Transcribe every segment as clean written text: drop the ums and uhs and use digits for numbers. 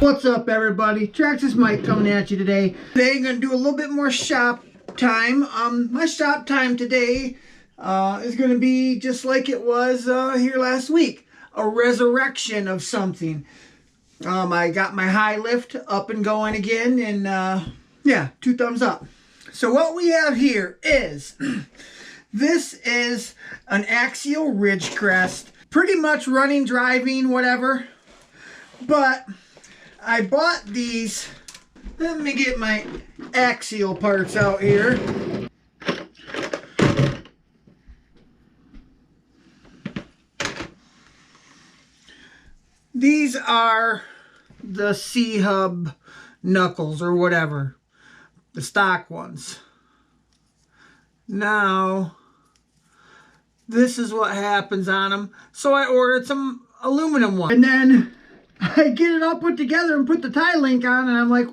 What's up, everybody? Traxxas Mike coming at you today. Today I'm going to do a little bit more shop time. My shop time today is going to be just like it was here last week. A resurrection of something. I got my high lift up and going again, and yeah, 2 thumbs up. So what we have here is, this is an Axial Ridgecrest. Pretty much running, driving, whatever. But I bought these. Let me get my Axial parts out here. These are the C-hub knuckles or whatever. The stock ones. Now, this is what happens on them. So I ordered some aluminum ones. And then I get it all put together and put the tie link on, and I'm like,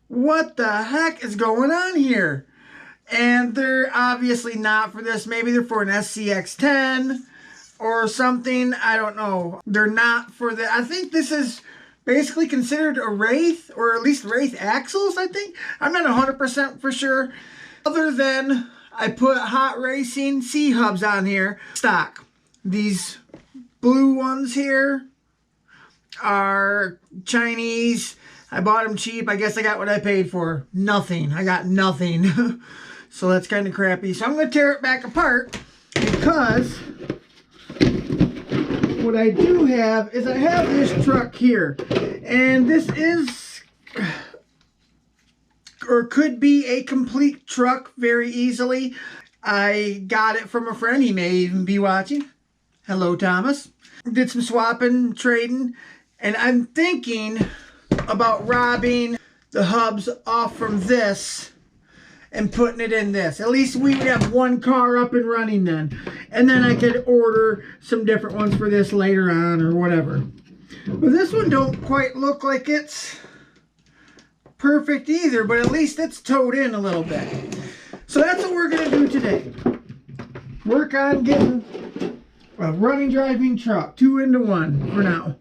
what the heck is going on here? And they're obviously not for this. Maybe they're for an SCX10 or something. I don't know. They're not for that. I think this is basically considered a Wraith, or at least Wraith axles, I think. I'm not 100% for sure. Other than I put Hot Racing C-hubs on here. Stock. These blue ones here are Chinese. I bought them cheap. I guess I got what I paid for. Nothing. I got nothing. So that's kind of crappy. So I'm going to tear it back apart, because what I do have is I have this truck here. And this is, or could be, a complete truck very easily. I got it from a friend. He may even be watching. Hello, Thomas. Did some swapping, trading. And I'm thinking about robbing the hubs off from this and putting it in this. At least we would have one car up and running then. And then I could order some different ones for this later on or whatever. But this one don't quite look like it's perfect either, but at least it's towed in a little bit. So that's what we're going to do today. Work on getting a running, driving truck. 2 into 1 for now.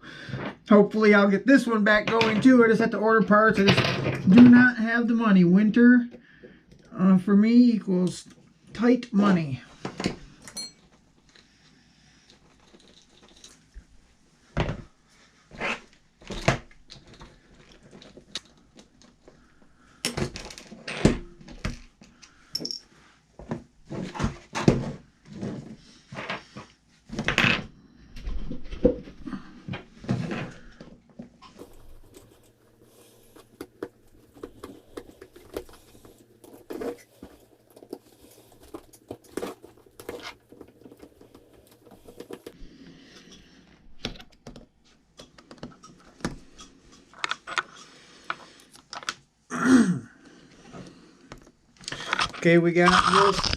Hopefully I'll get this one back going too. I just have to order parts. I just do not have the money. Winter for me equals tight money. Okay, we got this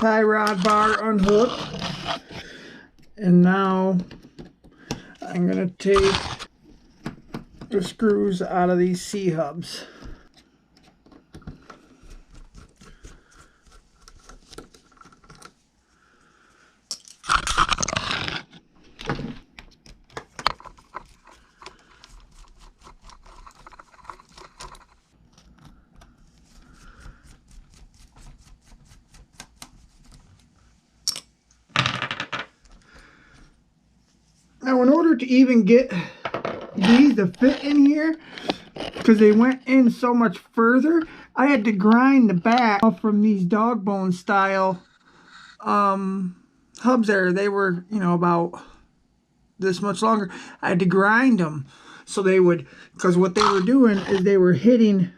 tie rod bar unhooked, and now I'm going to take the screws out of these C-hubs. Now, in order to even get these to fit in here, because they went in so much further, I had to grind the back off from these dog bone style hubs there. They were, you know, about this much longer. I had to grind them so they would, because what they were doing is they were hitting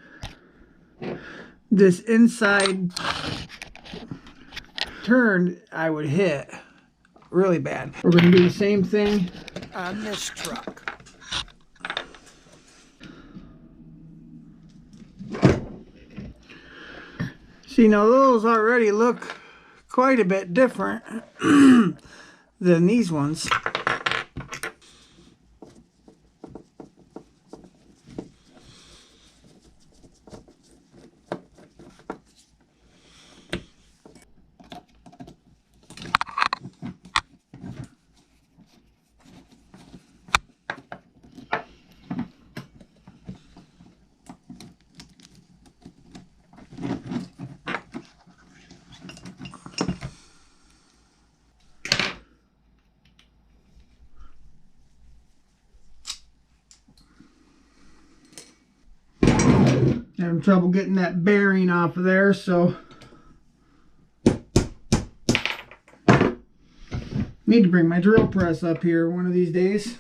this inside turn. I would hit really bad. We're going to do the same thing on this truck. See, now those already look quite a bit different than these ones. Having trouble getting that bearing off of there, so need to bring my drill press up here one of these days.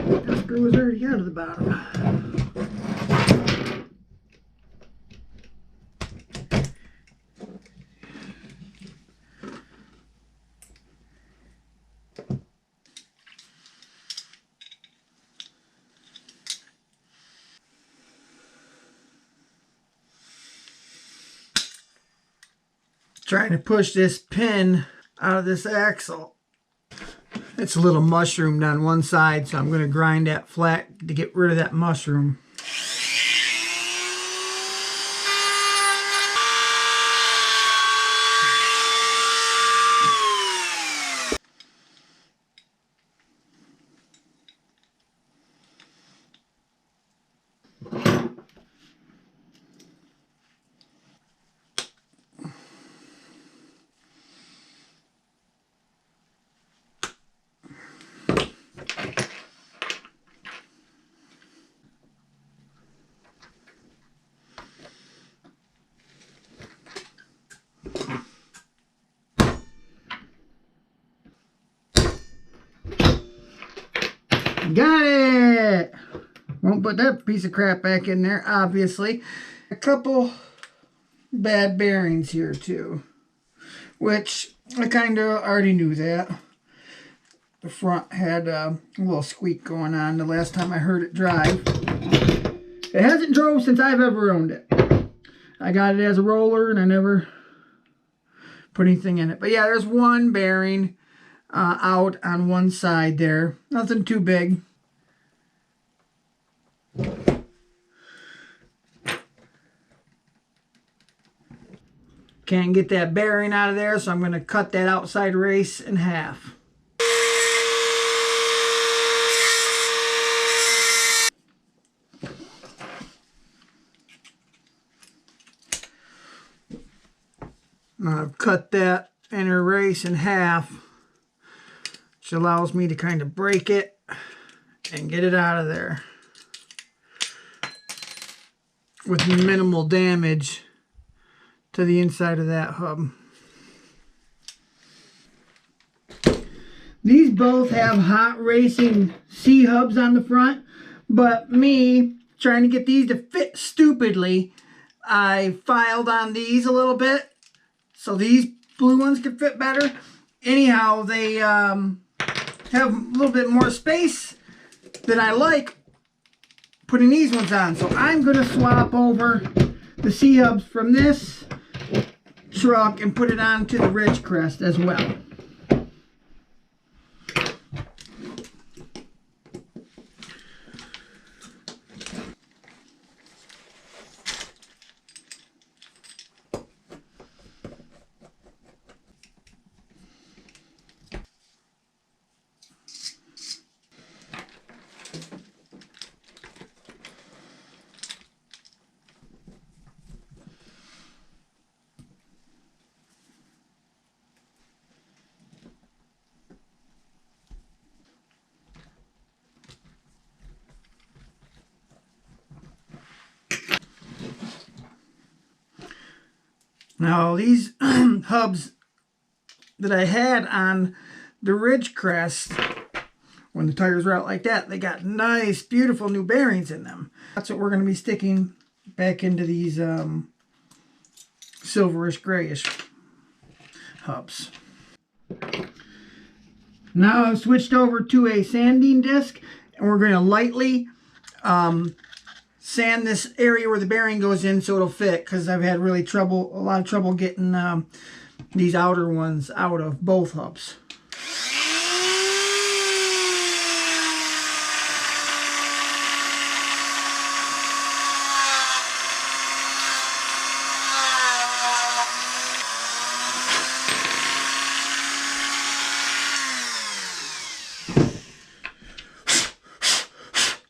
That screw was already out of the bottom. Trying to push this pin out of this axle. It's a little mushroomed on one side, so I'm going to grind that flat to get rid of that mushroom. Got it! Won't put that piece of crap back in there, obviously. A couple bad bearings here, too. Which, I kind of already knew that. The front had a little squeak going on the last time I heard it drive. It hasn't drove since I've ever owned it. I got it as a roller, and I never put anything in it. But yeah, there's one bearing out on one side there. Nothing too big. Can't get that bearing out of there, so I'm going to cut that outside race in half. I've cut that inner race in half, which allows me to kind of break it and get it out of there with minimal damage to the inside of that hub. These both have hot racing C-hubs on the front, but me trying to get these to fit stupidly, I filed on these a little bit so these blue ones could fit better. Anyhow, they have a little bit more space than I like putting these ones on. So I'm going to swap over the C-hubs from this truck and put it onto the Ridgecrest as well. Now these hubs that I had on the Ridgecrest, when the tires were out like that, they got nice, beautiful new bearings in them. That's what we're going to be sticking back into these silverish grayish hubs. Now I've switched over to a sanding disc, and we're going to lightly sand this area where the bearing goes in so it'll fit, because I've had a lot of trouble getting these outer ones out of both hubs.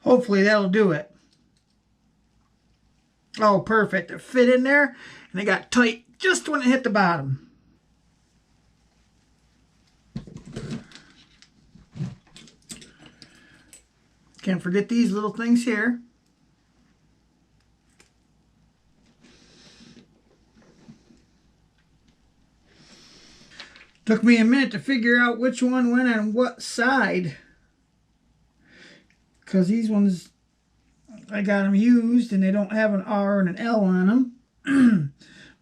Hopefully that'll do it. Oh, perfect. It fit in there, and it got tight just when it hit the bottom. Can't forget these little things here. Took me a minute to figure out which one went on what side, because these ones, I got them used and they don't have an R and an L on them.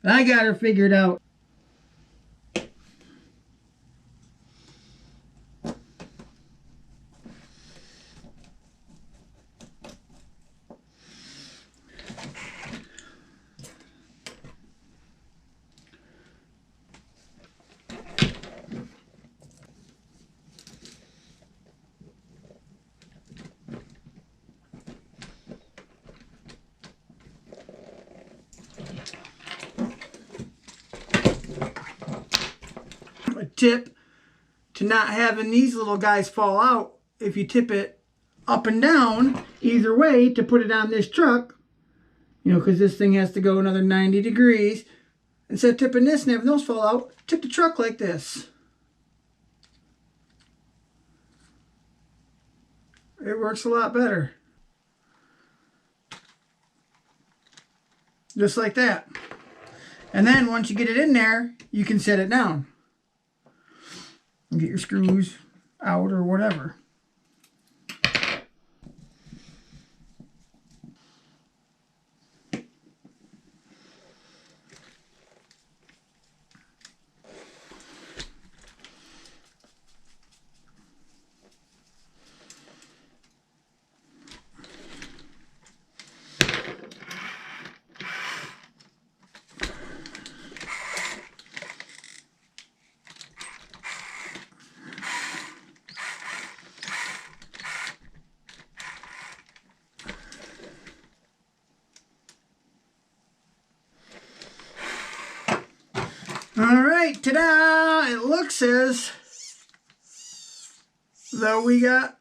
But I got her figured out. A tip to not having these little guys fall out: if you tip it up and down either way to put it on this truck, you know, because this thing has to go another 90 degrees, instead of tipping this and having those fall out, tip the truck like this. It works a lot better. Just like that. And then once you get it in there, you can set it down and get your screws out or whatever. All right, ta-da! It looks as though we got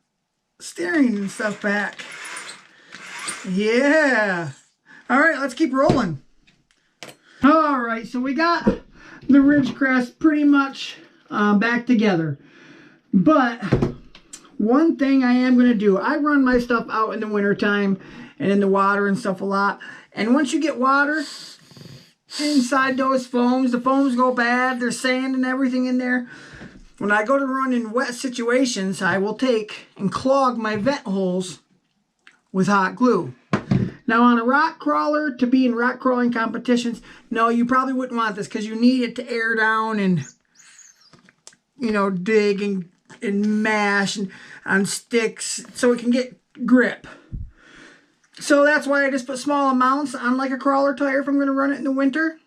steering and stuff back. Yeah. All right, let's keep rolling. All right, so we got the Ridgecrest pretty much back together. But one thing I am going to do, I run my stuff out in the wintertime and in the water and stuff a lot. And once you get water inside those foams, the foams go bad. There's sand and everything in there. When I go to run in wet situations, I will take and clog my vent holes with hot glue. Now on a rock crawler, to be in rock crawling competitions, no, you probably wouldn't want this because you need it to air down and, you know, dig and mash and on sticks so it can get grip. So that's why I just put small amounts on like a crawler tire if I'm going to run it in the winter.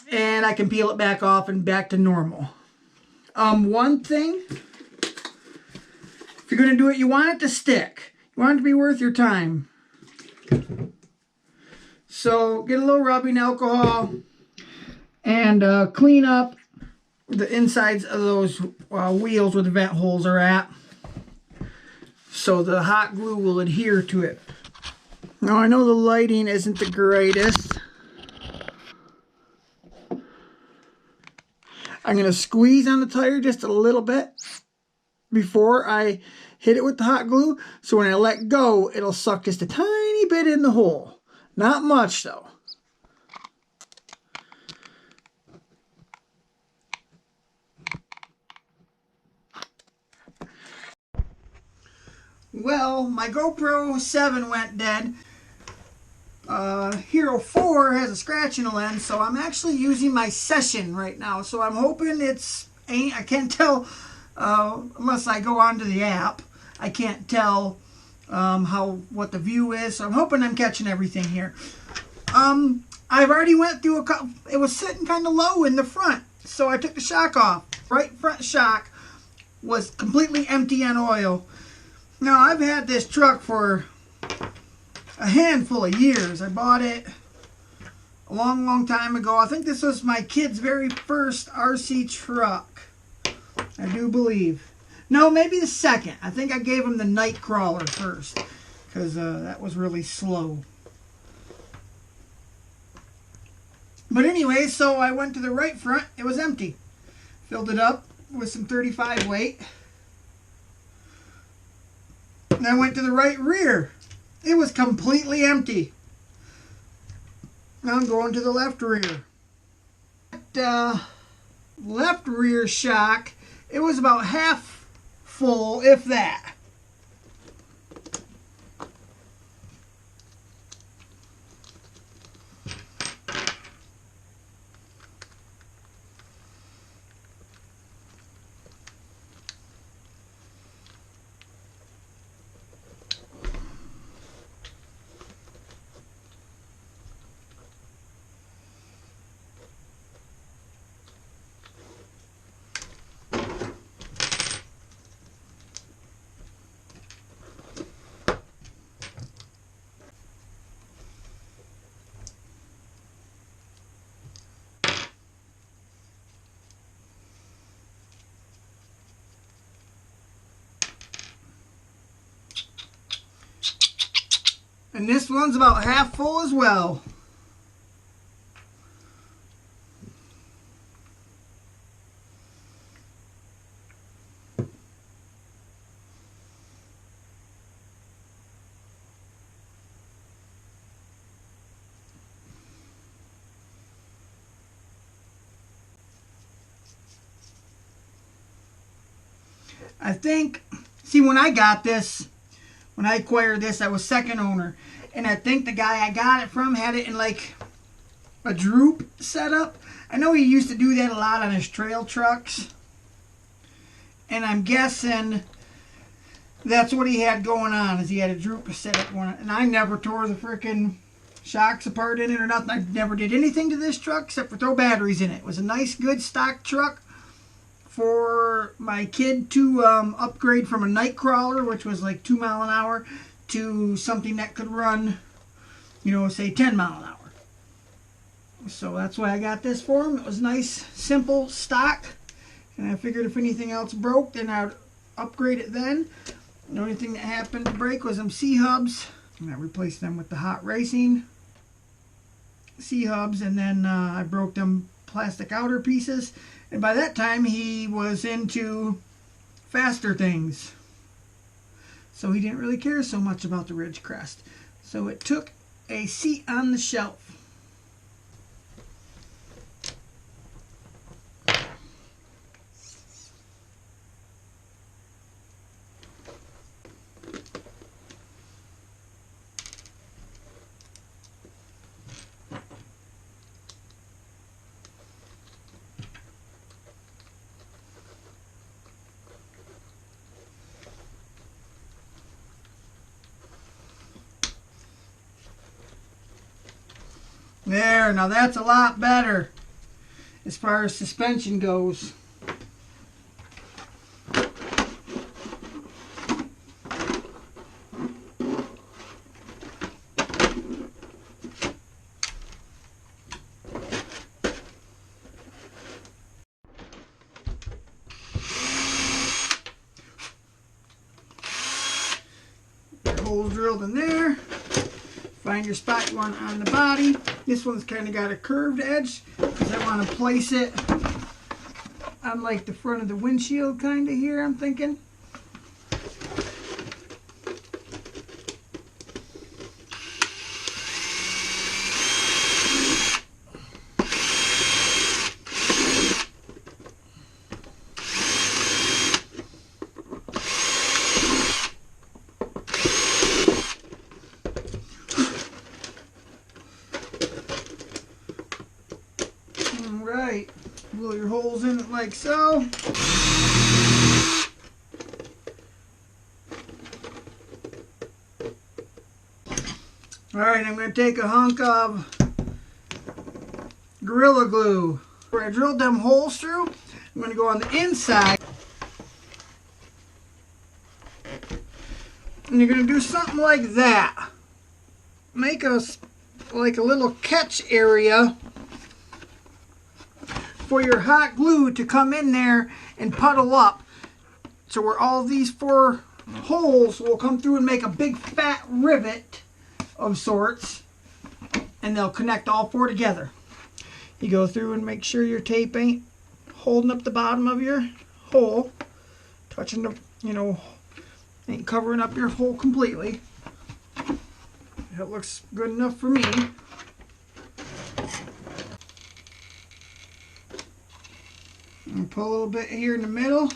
And I can peel it back off and back to normal. One thing, if you're going to do it, you want it to stick. You want it to be worth your time. So get a little rubbing alcohol and clean up the insides of those wheels where the vent holes are at, so the hot glue will adhere to it. Now I know the lighting isn't the greatest. I'm going to squeeze on the tire just a little bit before I hit it with the hot glue, so when I let go, it'll suck just a tiny bit in the hole. Not much though. Well, my GoPro 7 went dead. Hero 4 has a scratch in the lens, so I'm actually using my Session right now. So I'm hoping I can't tell unless I go onto the app. I can't tell what the view is. So I'm hoping I'm catching everything here. I've already went through a couple. It was sitting kind of low in the front, so I took the shock off. Right front shock was completely empty on oil. Now, I've had this truck for a handful of years. I bought it a long, long time ago. I think this was my kid's very first RC truck, I do believe. No, maybe the second. I think I gave him the Nightcrawler first, because that was really slow. But anyway, so I went to the right front. It was empty. Filled it up with some 35 weight. And I went to the right rear. It was completely empty. Now I'm going to the left rear. Left rear shock, it was about half full, if that. And this one's about half full as well. I think, see, when I got this, when I acquired this, I was second owner. And I think the guy I got it from had it in like a droop setup. I know he used to do that a lot on his trail trucks. And I'm guessing that's what he had going on, is he had a droop setup going on. And I never tore the freaking shocks apart in it or nothing. I never did anything to this truck except for throw batteries in it. It was a nice, good stock truck for my kid to upgrade from a night crawler, which was like 2 mile an hour, to something that could run, you know, say 10 mile an hour. So that's why I got this for him. It was nice, simple, stock. And I figured if anything else broke, then I'd upgrade it then. The only thing that happened to break was them C-hubs. And I replaced them with the Hot Racing C-hubs. And then I broke them plastic outer pieces. And by that time, he was into faster things. So he didn't really care so much about the Ridgecrest. So it took a seat on the shelf. There, now that's a lot better as far as suspension goes. Holes drilled in there. Find your spot you want on the body. This one's kind of got a curved edge because I want to place it on like the front of the windshield kind of here, I'm thinking. Right, drill your holes in it like so. Alright, I'm going to take a hunk of Gorilla Glue. Where I drilled them holes through, I'm going to go on the inside. And you're going to do something like that. Make like a little catch area for your hot glue to come in there and puddle up. So where all these 4 holes will come through and make a big fat rivet of sorts, and they'll connect all 4 together. You go through and make sure your tape ain't holding up the bottom of your hole, touching the, ain't covering up your hole completely. It looks good enough for me. And put a little bit here in the middle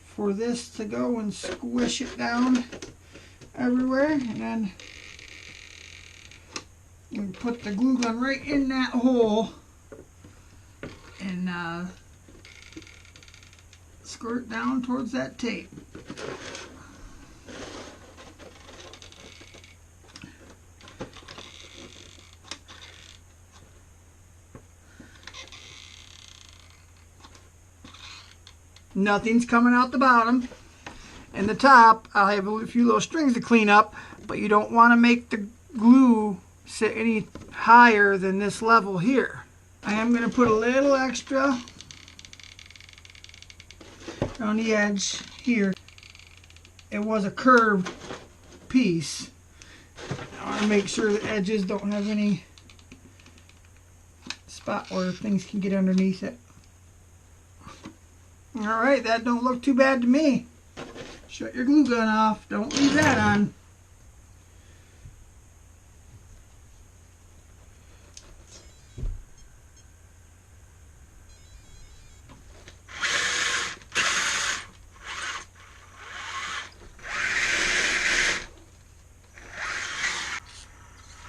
for this to go and squish it down everywhere, and then you put the glue gun right in that hole and squirt down towards that tape. Nothing's coming out the bottom. And the top, I'll have a few little strings to clean up, but you don't want to make the glue sit any higher than this level here. I am going to put a little extra on the edge here. It was a curved piece. I want to make sure the edges don't have any spot where things can get underneath it. Alright, that don't look too bad to me. Shut your glue gun off. Don't leave that on.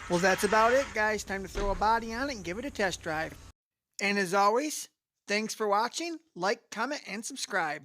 Well, that's about it, guys. Time to throw a body on it and give it a test drive. And as always, thanks for watching. Like, comment, and subscribe.